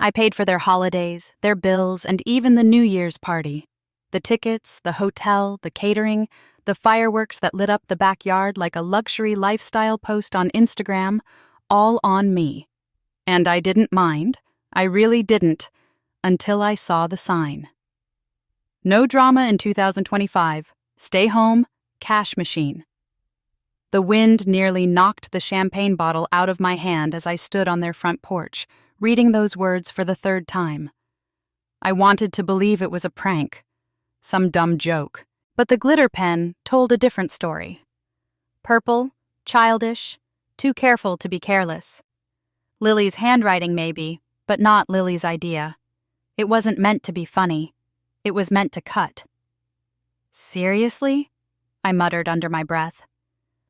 I paid for their holidays, their bills, and even the New Year's party. The tickets, the hotel, the catering, the fireworks that lit up the backyard like a luxury lifestyle post on Instagram, all on me. And I didn't mind. I really didn't, until I saw the sign. No drama in 2025. Stay home, cash machine. The wind nearly knocked the champagne bottle out of my hand as I stood on their front porch, reading those words for the third time. I wanted to believe it was a prank, some dumb joke, but the glitter pen told a different story. Purple, childish, too careful to be careless. Lily's handwriting maybe, but not Lily's idea. It wasn't meant to be funny. It was meant to cut. Seriously? I muttered under my breath.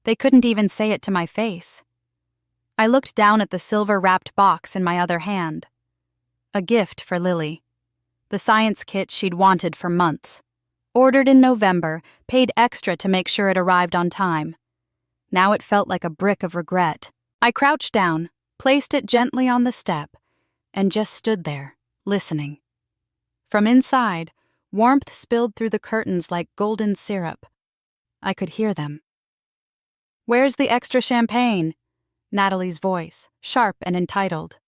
They couldn't even say it to my face. I looked down at the silver-wrapped box in my other hand. A gift for Lily. The science kit she'd wanted for months. Ordered in November, paid extra to make sure it arrived on time. Now it felt like a brick of regret. I crouched down, placed it gently on the step, and just stood there, listening. From inside, warmth spilled through the curtains like golden syrup. I could hear them. "Where's the extra champagne?" Natalie's voice, sharp and entitled.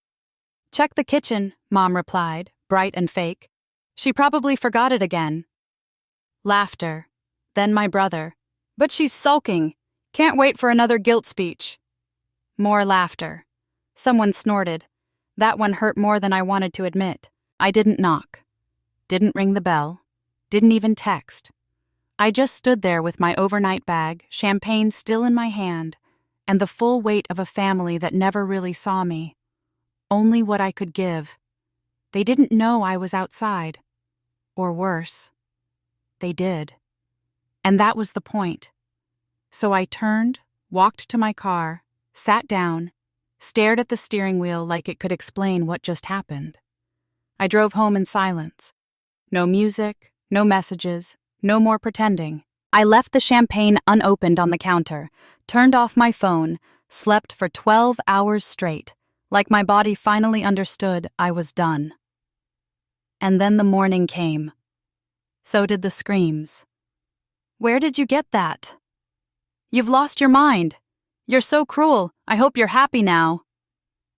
"Check the kitchen," Mom replied, bright and fake. "She probably forgot it again." Laughter. Then my brother. "But she's sulking. Can't wait for another guilt speech." More laughter. Someone snorted. That one hurt more than I wanted to admit. I didn't knock. Didn't ring the bell. Didn't even text. I just stood there with my overnight bag, champagne still in my hand, and the full weight of a family that never really saw me. Only what I could give. They didn't know I was outside. Or worse. They did. And that was the point. So I turned, walked to my car, sat down, stared at the steering wheel like it could explain what just happened. I drove home in silence. No music, no messages, no more pretending. I left the champagne unopened on the counter, turned off my phone, slept for 12 hours straight, like my body finally understood I was done. And then the morning came. So did the screams. "Where did you get that?" "You've lost your mind. You're so cruel. I hope you're happy now."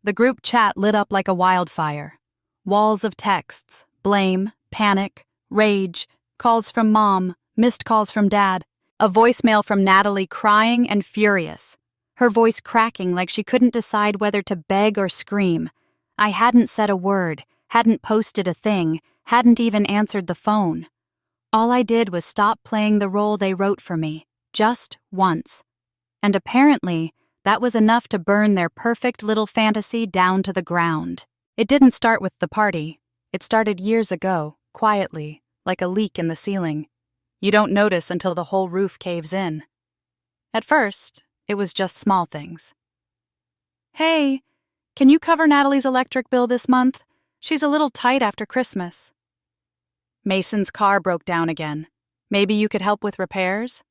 The group chat lit up like a wildfire. Walls of texts, blame, panic, rage, calls from Mom, missed calls from Dad, a voicemail from Natalie crying and furious, her voice cracking like she couldn't decide whether to beg or scream. I hadn't said a word, hadn't posted a thing, hadn't even answered the phone. All I did was stop playing the role they wrote for me, just once. And apparently, that was enough to burn their perfect little fantasy down to the ground. It didn't start with the party. It started years ago, quietly, like a leak in the ceiling. You don't notice until the whole roof caves in. At first, it was just small things. "Hey, can you cover Natalie's electric bill this month? She's a little tight after Christmas." "Mason's car broke down again. Maybe you could help with repairs?"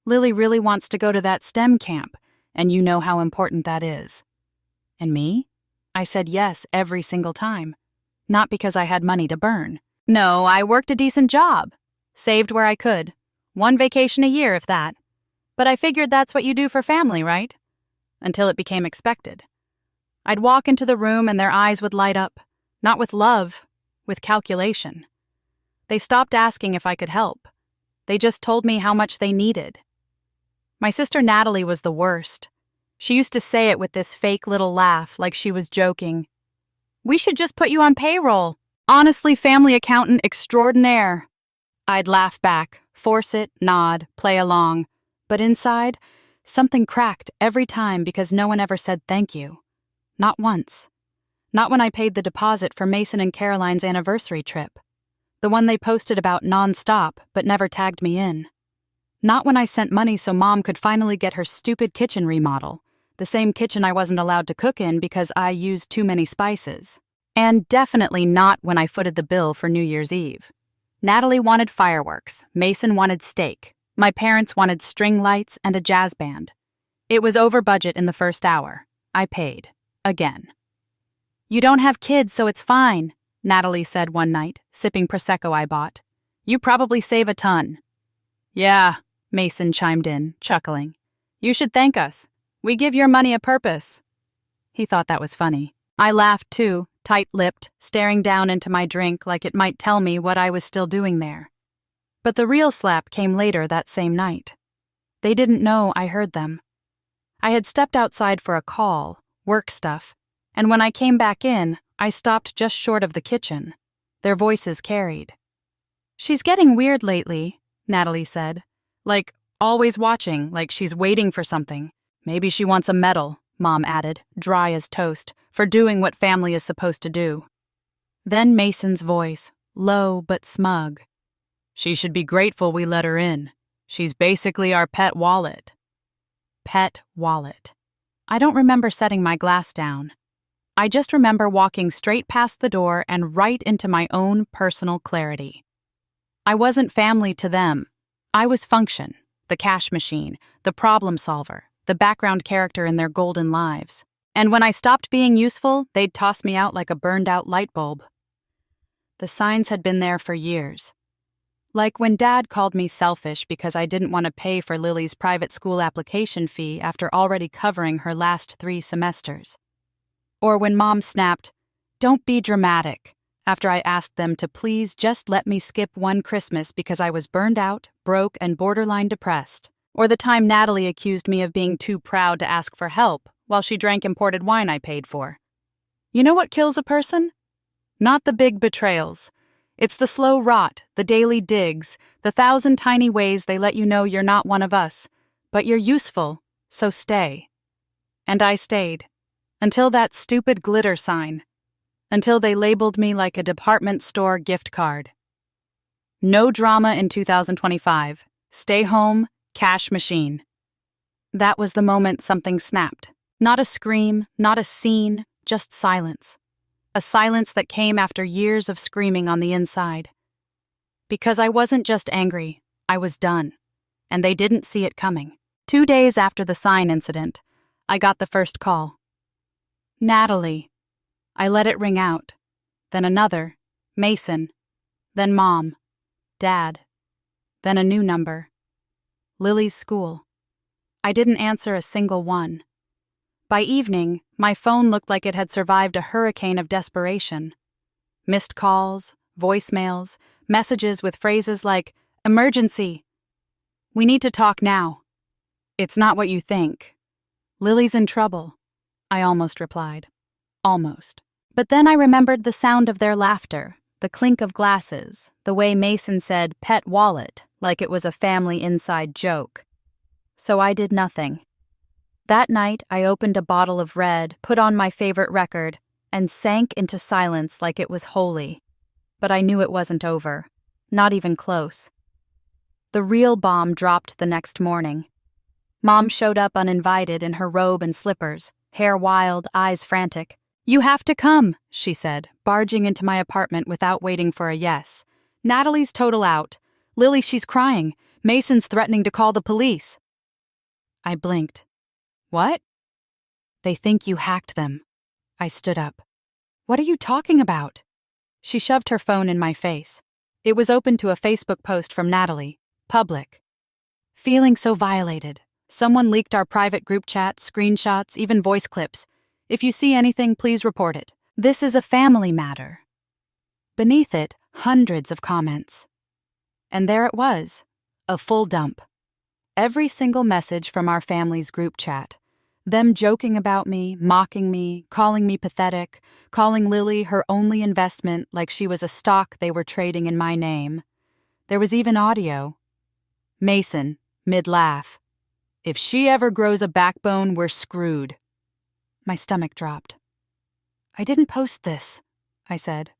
"Lily really wants to go to that STEM camp, and you know how important that is." And me? I said yes every single time. Not because I had money to burn. No, I worked a decent job. Saved where I could. One vacation a year, if that. But I figured that's what you do for family, right? Until it became expected. I'd walk into the room and their eyes would light up. Not with love, with calculation. They stopped asking if I could help. They just told me how much they needed. My sister Natalie was the worst. She used to say it with this fake little laugh, like she was joking. "We should just put you on payroll. Honestly, family accountant extraordinaire." I'd laugh back, force it, nod, play along. But inside, something cracked every time because no one ever said thank you. Not once. Not when I paid the deposit for Mason and Caroline's anniversary trip. The one they posted about non-stop, but never tagged me in. Not when I sent money so Mom could finally get her stupid kitchen remodel, the same kitchen I wasn't allowed to cook in because I used too many spices. And definitely not when I footed the bill for New Year's Eve. Natalie wanted fireworks, Mason wanted steak, my parents wanted string lights and a jazz band. It was over budget in the first hour. I paid. Again. You don't have kids, so it's fine, Natalie said one night, sipping Prosecco I bought. You probably save a ton. Yeah, Mason chimed in, chuckling. You should thank us. We give your money a purpose. He thought that was funny. I laughed too, tight-lipped, staring down into my drink like it might tell me what I was still doing there. But the real slap came later that same night. They didn't know I heard them. I had stepped outside for a call, work stuff, and when I came back in, I stopped just short of the kitchen. Their voices carried. She's getting weird lately, Natalie said. Like, always watching, like she's waiting for something. Maybe she wants a medal, Mom added, dry as toast, for doing what family is supposed to do. Then Mason's voice, low but smug. She should be grateful we let her in. She's basically our pet wallet. Pet wallet. I don't remember setting my glass down. I just remember walking straight past the door and right into my own personal clarity. I wasn't family to them. I was function, the cash machine, the problem solver, the background character in their golden lives. And when I stopped being useful, they'd toss me out like a burned-out light bulb. The signs had been there for years. Like when Dad called me selfish because I didn't want to pay for Lily's private school application fee after already covering her last 3 semesters. Or when Mom snapped, "Don't be dramatic," after I asked them to please just let me skip one Christmas because I was burned out, broke, and borderline depressed. Or the time Natalie accused me of being too proud to ask for help while she drank imported wine I paid for. You know what kills a person? Not the big betrayals. It's the slow rot, the daily digs, the 1,000 tiny ways they let you know you're not one of us, but you're useful, so stay. And I stayed. Until that stupid glitter sign. Until they labeled me like a department store gift card. No drama in 2025. Stay home, cash machine. That was the moment something snapped. Not a scream, not a scene, just silence. A silence that came after years of screaming on the inside. Because I wasn't just angry, I was done. And they didn't see it coming. 2 days after the sign incident, I got the first call. Natalie. I let it ring out. Then another. Mason. Then Mom. Dad. Then a new number. Lily's school. I didn't answer a single one. By evening, my phone looked like it had survived a hurricane of desperation. Missed calls, voicemails, messages with phrases like, "Emergency! We need to talk now." "It's not what you think." "Lily's in trouble," I almost replied. Almost. But then I remembered the sound of their laughter, the clink of glasses, the way Mason said pet wallet, like it was a family inside joke. So I did nothing. That night, I opened a bottle of red, put on my favorite record, and sank into silence like it was holy. But I knew it wasn't over. Not even close. The real bomb dropped the next morning. Mom showed up uninvited in her robe and slippers, hair wild, eyes frantic. "You have to come," she said, barging into my apartment without waiting for a yes. "Natalie's total out. Lily, she's crying. Mason's threatening to call the police." I blinked. "What?" "They think you hacked them." I stood up. "What are you talking about?" She shoved her phone in my face. It was open to a Facebook post from Natalie. Public. "Feeling so violated. Someone leaked our private group chat, screenshots, even voice clips. If you see anything, please report it. This is a family matter." Beneath it, hundreds of comments. And there it was, a full dump. Every single message from our family's group chat. Them joking about me, mocking me, calling me pathetic, calling Lily her only investment like she was a stock they were trading in my name. There was even audio. Mason, mid-laugh. "If she ever grows a backbone, we're screwed." My stomach dropped. "I didn't post this," I said.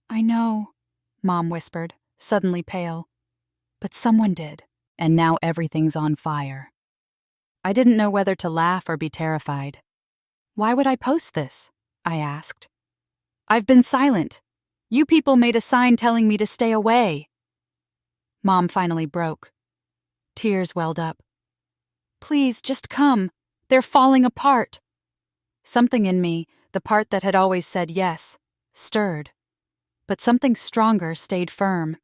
"I know," Mom whispered, suddenly pale. "But someone did, and now everything's on fire." I didn't know whether to laugh or be terrified. "Why would I post this?" I asked. "I've been silent. You people made a sign telling me to stay away." Mom finally broke. Tears welled up. "Please, just come. They're falling apart." Something in me, The part that had always said yes, stirred. But something stronger stayed firm.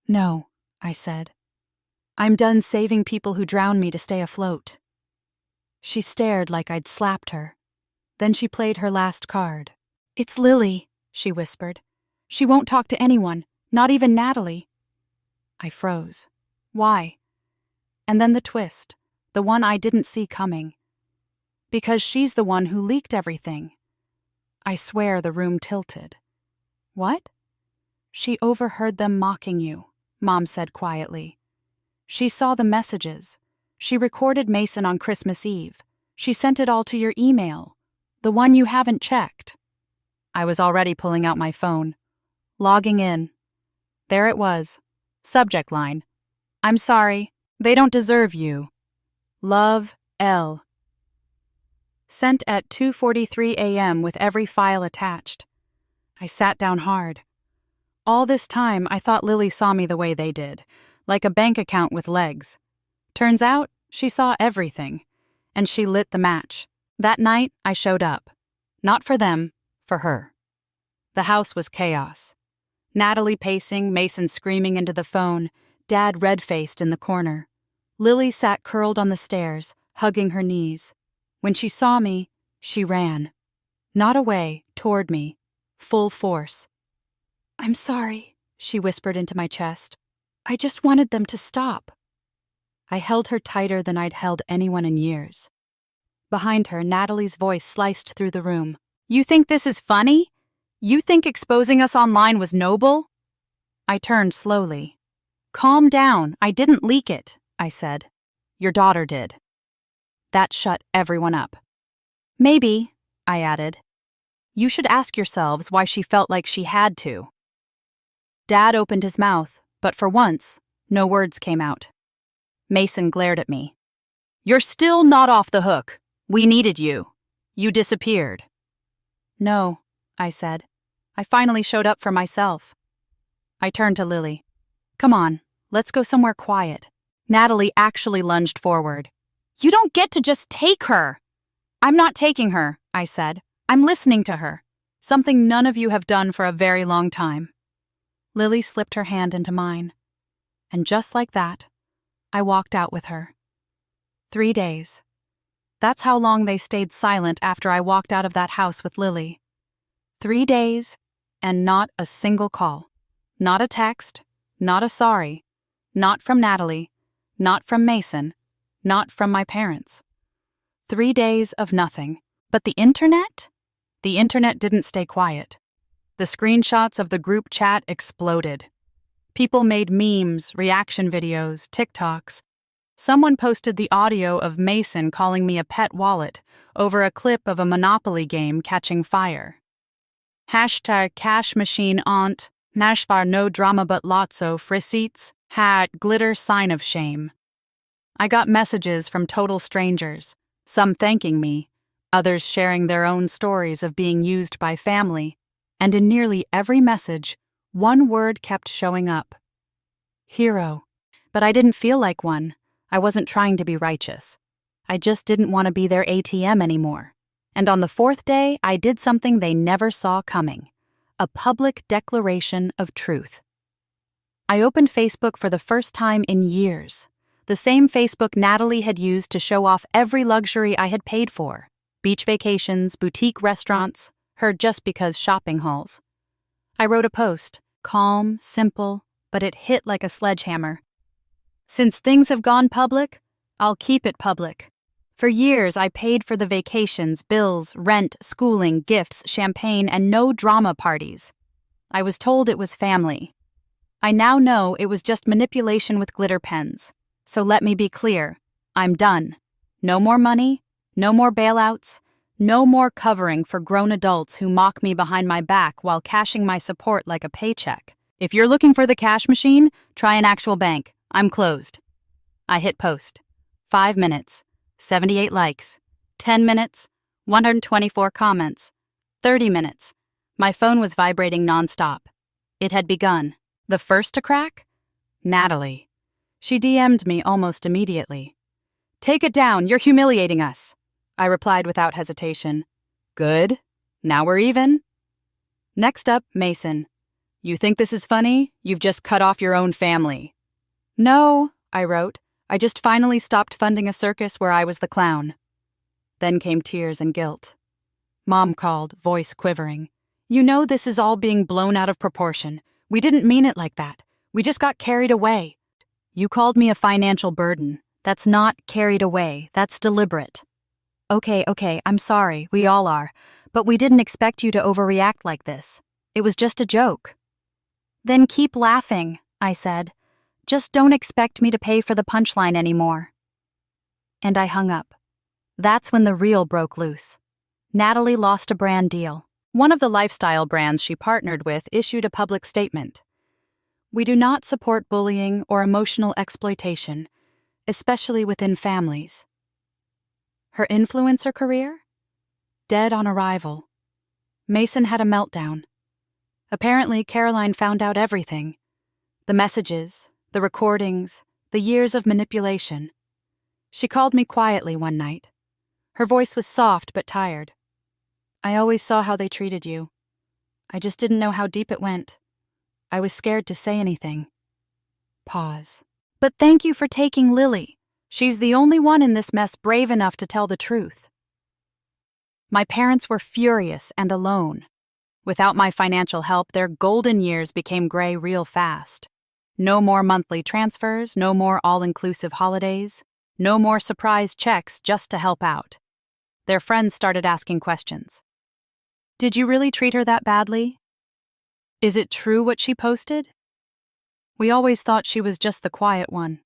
"No," I said. "I'm done saving people who drown me to stay afloat." She stared like I'd slapped her. Then she played her last card. "It's Lily," she whispered. "She won't talk to anyone, not even Natalie." I froze. Why? And then the twist, the one I didn't see coming. Because she's the one who leaked everything. I swear the room tilted. "What?" "She overheard them mocking you," Mom said quietly. "She saw the messages. She recorded Mason on Christmas Eve. She sent it all to your email, the one you haven't checked." I was already pulling out my phone, logging in. There it was. Subject line: "I'm sorry. They don't deserve you. Love, L." Sent at 2:43 a.m. with every file attached. I sat down hard. All this time, I thought Lily saw me the way they did, like a bank account with legs. Turns out, she saw everything, and she lit the match. That night, I showed up. Not for them, for her. The house was chaos. Natalie pacing, Mason screaming into the phone, Dad red-faced in the corner. Lily sat curled on the stairs, hugging her knees. When she saw me, she ran. Not away, toward me. Full force. "I'm sorry," she whispered into my chest. "I just wanted them to stop." I held her tighter than I'd held anyone in years. Behind her, Natalie's voice sliced through the room. "You think this is funny? You think exposing us online was noble?" I turned slowly. "Calm down, I didn't leak it," I said. "Your daughter did." That shut everyone up. "Maybe," I added. "You should ask yourselves why she felt like she had to." Dad opened his mouth, but for once, no words came out. Mason glared at me. "You're still not off the hook. We needed you. You disappeared." "No," I said. "I finally showed up for myself." I turned to Lily. "Come on, let's go somewhere quiet." Natalie actually lunged forward. "You don't get to just take her." "I'm not taking her," I said. "I'm listening to her. Something none of you have done for a very long time." Lily slipped her hand into mine. And just like that, I walked out with her. 3 days. That's how long they stayed silent after I walked out of that house with Lily. 3 days, and not a single call. Not a text, not a sorry. Not from Natalie, not from Mason, not from my parents. 3 days of nothing. But the internet? The internet didn't stay quiet. The screenshots of the group chat exploded. People made memes, reaction videos, TikToks. Someone posted the audio of Mason calling me a pet wallet over a clip of a Monopoly game catching fire. Hashtag cash machine aunt, nashbar no drama but lotso frisites, had glitter sign of shame. I got messages from total strangers, some thanking me, others sharing their own stories of being used by family, and in nearly every message, one word kept showing up. Hero. But I didn't feel like one. I wasn't trying to be righteous. I just didn't want to be their ATM anymore. And on the 4th day, I did something they never saw coming. A public declaration of truth. I opened Facebook for the first time in years. The same Facebook Natalie had used to show off every luxury I had paid for. Beach vacations, boutique restaurants, her just because shopping hauls. I wrote a post, calm, simple, but it hit like a sledgehammer. Since things have gone public, I'll keep it public. For years, I paid for the vacations, bills, rent, schooling, gifts, champagne, and no drama parties. I was told it was family. I now know it was just manipulation with glitter pens. So let me be clear, I'm done. No more money, no more bailouts, no more covering for grown adults who mock me behind my back while cashing my support like a paycheck. If you're looking for the cash machine, try an actual bank. I'm closed. I hit post. 5 minutes, 78 likes. 10 minutes, 124 comments. 30 minutes. My phone was vibrating nonstop. It had begun. The first to crack? Natalie. She DM'd me almost immediately. "Take it down, you're humiliating us." I replied without hesitation. "Good, Now we're even? Next up, Mason. You think this is funny? You've just cut off your own family. No, I wrote. I just finally stopped funding a circus where I was the clown. Then came tears and guilt. Mom called, voice quivering. You know this is all being blown out of proportion. We didn't mean it like that. We just got carried away. You called me a financial burden. That's not carried away. That's deliberate. Okay, I'm sorry. We all are. But we didn't expect you to overreact like this. It was just a joke. Then keep laughing, I said. Just don't expect me to pay for the punchline anymore. And I hung up. That's when the real broke loose. Natalie lost a brand deal. One of the lifestyle brands she partnered with issued a public statement. We do not support bullying or emotional exploitation, especially within families. Her influencer career? Dead on arrival. Mason had a meltdown. Apparently, Caroline found out everything. The messages, the recordings, the years of manipulation. She called me quietly one night. Her voice was soft but tired. I always saw how they treated you. I just didn't know how deep it went. I was scared to say anything. Pause. But thank you for taking Lily. She's the only one in this mess brave enough to tell the truth. My parents were furious and alone. Without my financial help, their golden years became gray real fast. No more monthly transfers, no more all-inclusive holidays, no more surprise checks just to help out. Their friends started asking questions. Did you really treat her that badly? Is it true what she posted? We always thought she was just the quiet one.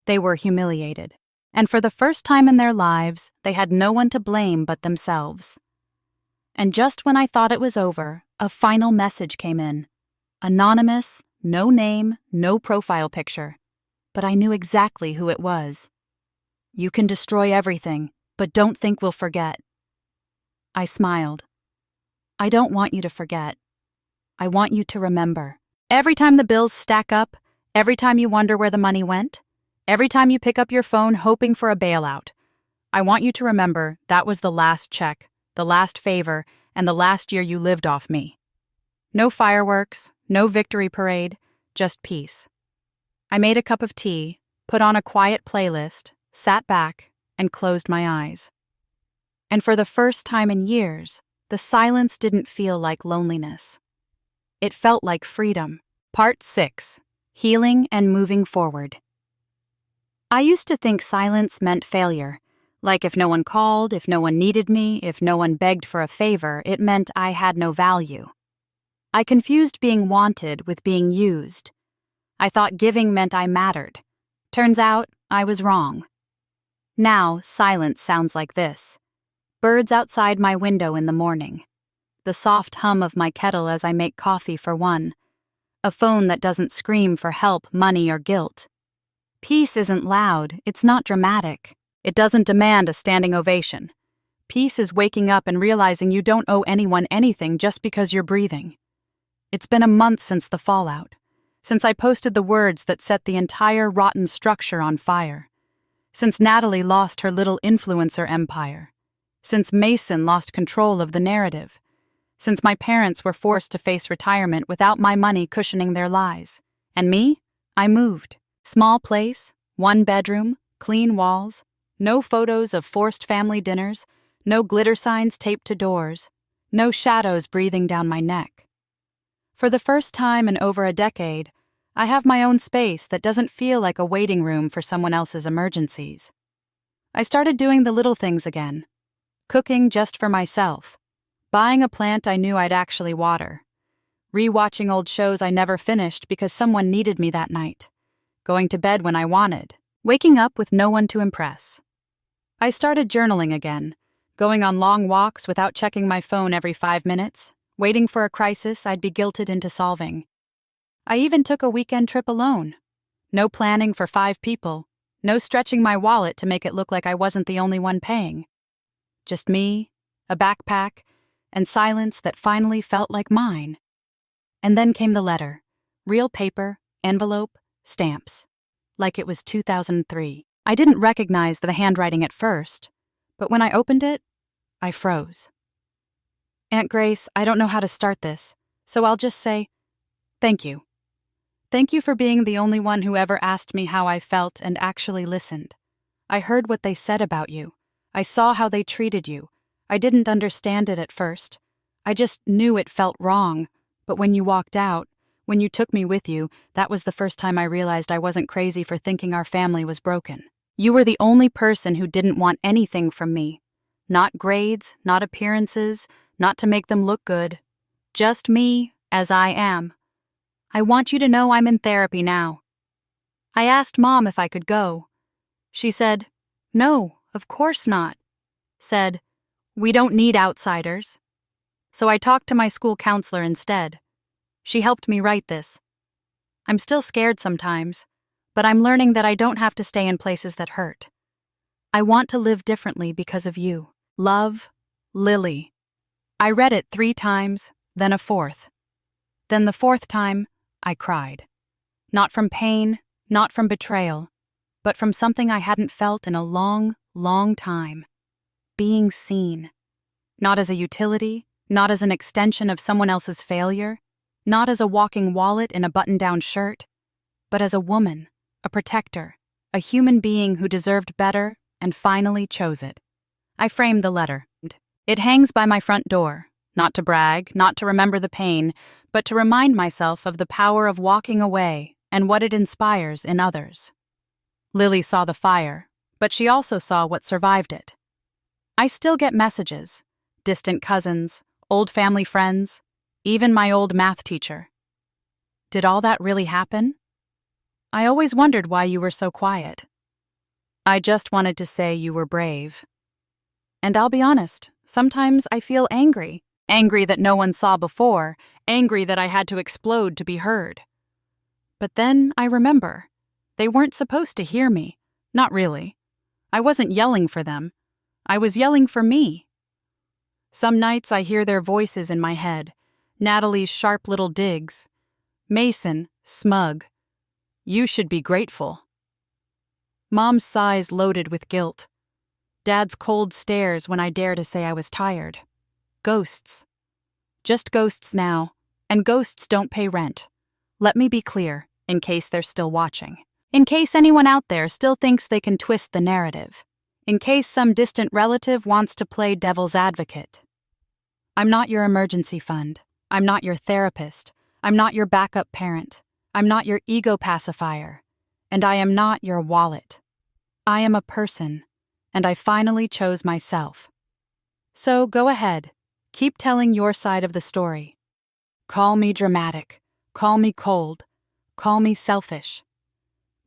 They were humiliated, and for the first time in their lives, they had no one to blame but themselves. And just when I thought it was over, a final message came in. Anonymous, no name, no profile picture. But I knew exactly who it was. You can destroy everything, but don't think we'll forget. I smiled. I don't want you to forget. I want you to remember. Every time the bills stack up, every time you wonder where the money went, every time you pick up your phone hoping for a bailout, I want you to remember that was the last check, the last favor, and the last year you lived off me. No fireworks, no victory parade, just peace. I made a cup of tea, put on a quiet playlist, sat back, and closed my eyes. And for the first time in years, the silence didn't feel like loneliness. It felt like freedom. Part 6. Healing and Moving Forward. I used to think silence meant failure. Like if no one called, if no one needed me, if no one begged for a favor, it meant I had no value. I confused being wanted with being used. I thought giving meant I mattered. Turns out, I was wrong. Now, silence sounds like this. Birds outside my window in the morning. The soft hum of my kettle as I make coffee for one. A phone that doesn't scream for help, money, or guilt. Peace isn't loud, it's not dramatic. It doesn't demand a standing ovation. Peace is waking up and realizing you don't owe anyone anything just because you're breathing. It's been a month since the fallout, since I posted the words that set the entire rotten structure on fire, since Natalie lost her little influencer empire, since Mason lost control of the narrative, since my parents were forced to face retirement without my money cushioning their lies. And me? I moved. Small place, 1 bedroom, clean walls, no photos of forced family dinners, no glitter signs taped to doors, no shadows breathing down my neck. For the first time in over a decade, I have my own space that doesn't feel like a waiting room for someone else's emergencies. I started doing the little things again. Cooking just for myself. Buying a plant I knew I'd actually water. Rewatching old shows I never finished because someone needed me that night. Going to bed when I wanted. Waking up with no one to impress. I started journaling again. Going on long walks without checking my phone every 5 minutes. Waiting for a crisis I'd be guilted into solving. I even took a weekend trip alone. No planning for 5 people. No stretching my wallet to make it look like I wasn't the only one paying. Just me, a backpack, and silence that finally felt like mine. And then came the letter. Real paper, envelope, stamps. Like it was 2003. I didn't recognize the handwriting at first, but when I opened it, I froze. Aunt Grace, I don't know how to start this, so I'll just say, thank you. Thank you for being the only one who ever asked me how I felt and actually listened. I heard what they said about you. I saw how they treated you. I didn't understand it at first. I just knew it felt wrong. But when you walked out, when you took me with you, that was the first time I realized I wasn't crazy for thinking our family was broken. You were the only person who didn't want anything from me. Not grades, not appearances, not to make them look good. Just me, as I am. I want you to know I'm in therapy now. I asked Mom if I could go. She said, no, of course not. Said, we don't need outsiders. So I talked to my school counselor instead. She helped me write this. I'm still scared sometimes, but I'm learning that I don't have to stay in places that hurt. I want to live differently because of you. Love, Lily. I read it 3 times, then a 4th. Then the 4th time, I cried. Not from pain, not from betrayal, but from something I hadn't felt in a long, long time. Being seen. Not as a utility, not as an extension of someone else's failure, not as a walking wallet in a button-down shirt, but as a woman, a protector, a human being who deserved better and finally chose it. I framed the letter. It hangs by my front door, not to brag, not to remember the pain, but to remind myself of the power of walking away and what it inspires in others. Lily saw the fire, but she also saw what survived it. I still get messages, distant cousins, old family friends, even my old math teacher. Did all that really happen? I always wondered why you were so quiet. I just wanted to say you were brave. And I'll be honest, sometimes I feel angry. Angry that no one saw before, angry that I had to explode to be heard. But then I remember, they weren't supposed to hear me. Not really. I wasn't yelling for them. I was yelling for me. Some nights I hear their voices in my head, Natalie's sharp little digs. Mason, smug. You should be grateful. Mom's sighs loaded with guilt. Dad's cold stares when I dare to say I was tired. Ghosts. Just ghosts now, and ghosts don't pay rent. Let me be clear, in case they're still watching. In case anyone out there still thinks they can twist the narrative. In case some distant relative wants to play devil's advocate. I'm not your emergency fund. I'm not your therapist. I'm not your backup parent. I'm not your ego pacifier. And I am not your wallet. I am a person, and I finally chose myself. So go ahead. Keep telling your side of the story. Call me dramatic. Call me cold. Call me selfish.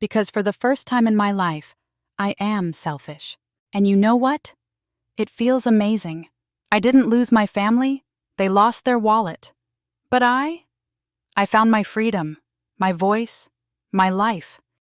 Because for the first time in my life, I am selfish. And you know what? It feels amazing. I didn't lose my family. They lost their wallet. But I found my freedom, my voice, my life.